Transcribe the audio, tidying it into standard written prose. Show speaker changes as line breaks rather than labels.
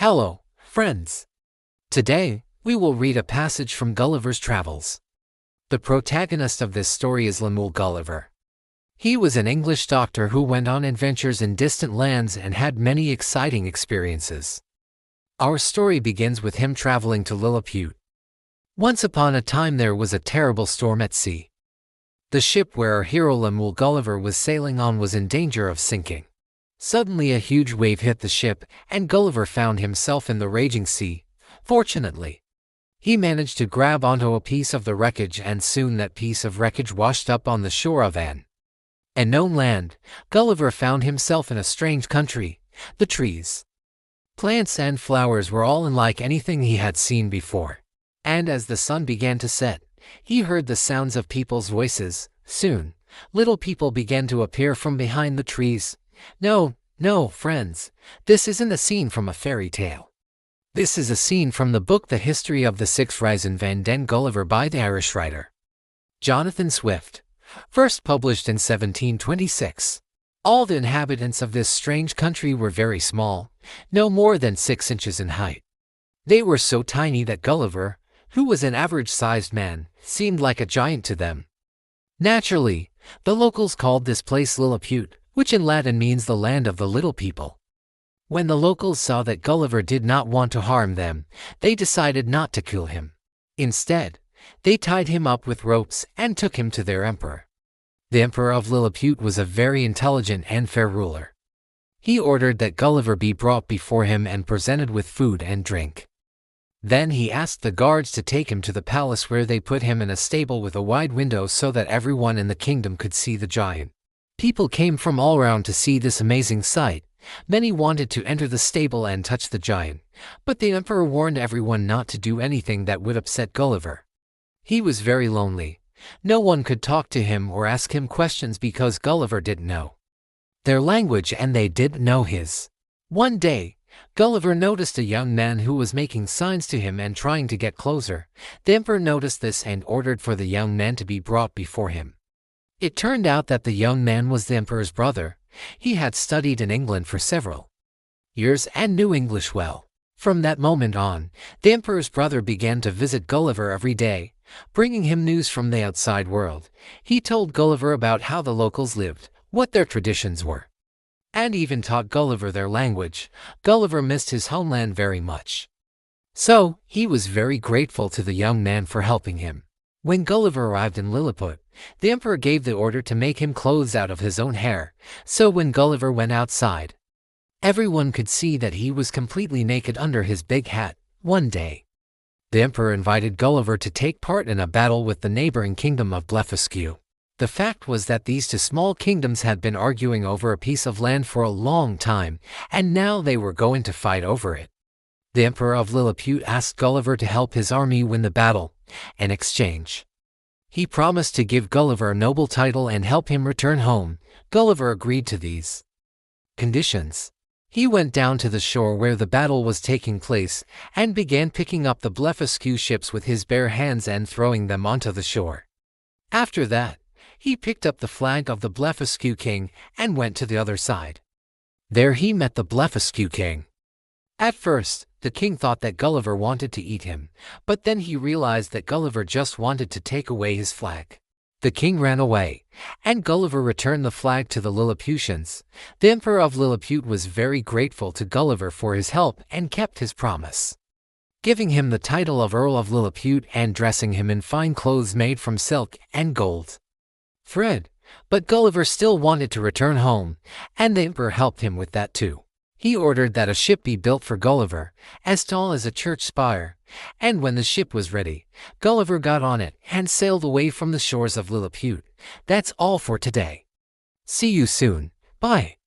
Hello, friends. Today, we will read a passage from Gulliver's Travels. The protagonist of this story is Lemuel Gulliver. He was an English doctor who went on adventures in distant lands and had many exciting experiences. Our story begins with him traveling to Lilliput. Once upon a time there was a terrible storm at sea. The ship where our hero Lemuel Gulliver was sailing on was in danger of sinking. Suddenly a huge wave hit the ship, and Gulliver found himself in the raging sea. Fortunately, he managed to grab onto a piece of the wreckage, and soon that piece of wreckage washed up on the shore of an unknown land. Gulliver found himself in a strange country. The trees, plants and flowers were all unlike anything he had seen before. And as the sun began to set, he heard the sounds of people's voices. Soon, little people began to appear from behind the trees. No, friends, this isn't a scene from a fairy tale. This is a scene from the book The History of the Six Reizen van den Gulliver by the Irish writer Jonathan Swift, first published in 1726. All the inhabitants of this strange country were very small, no more than 6 inches in height. They were so tiny that Gulliver, who was an average-sized man, seemed like a giant to them. Naturally, the locals called this place Lilliput, which in Latin means the land of the little people. When the locals saw that Gulliver did not want to harm them, they decided not to kill him. Instead, they tied him up with ropes and took him to their emperor. The emperor of Lilliput was a very intelligent and fair ruler. He ordered that Gulliver be brought before him and presented with food and drink. Then he asked the guards to take him to the palace, where they put him in a stable with a wide window so that everyone in the kingdom could see the giant. People came from all around to see this amazing sight. Many wanted to enter the stable and touch the giant, but the emperor warned everyone not to do anything that would upset Gulliver. He was very lonely. No one could talk to him or ask him questions because Gulliver didn't know their language and they didn't know his. One day, Gulliver noticed a young man who was making signs to him and trying to get closer. The emperor noticed this and ordered for the young man to be brought before him. It turned out that the young man was the emperor's brother. He had studied in England for several years and knew English well. From that moment on, the emperor's brother began to visit Gulliver every day, bringing him news from the outside world. He told Gulliver about how the locals lived, what their traditions were, and even taught Gulliver their language. Gulliver missed his homeland very much, so he was very grateful to the young man for helping him. When Gulliver arrived in Lilliput, the emperor gave the order to make him clothes out of his own hair, so when Gulliver went outside, everyone could see that he was completely naked under his big hat. One day, the emperor invited Gulliver to take part in a battle with the neighboring kingdom of Blefuscu. The fact was that these two small kingdoms had been arguing over a piece of land for a long time, and now they were going to fight over it. The emperor of Lilliput asked Gulliver to help his army win the battle. In exchange, he promised to give Gulliver a noble title and help him return home. Gulliver agreed to these conditions. He went down to the shore where the battle was taking place and began picking up the Blefuscu ships with his bare hands and throwing them onto the shore. After that, he picked up the flag of the Blefuscu king and went to the other side. There he met the Blefuscu king. At first, the king thought that Gulliver wanted to eat him, but then he realized that Gulliver just wanted to take away his flag. The king ran away, and Gulliver returned the flag to the Lilliputians. The emperor of Lilliput was very grateful to Gulliver for his help and kept his promise, giving him the title of Earl of Lilliput and dressing him in fine clothes made from silk and gold thread. But Gulliver still wanted to return home, and the emperor helped him with that too. He ordered that a ship be built for Gulliver, as tall as a church spire, and when the ship was ready, Gulliver got on it and sailed away from the shores of Lilliput. That's all for today. See you soon. Bye.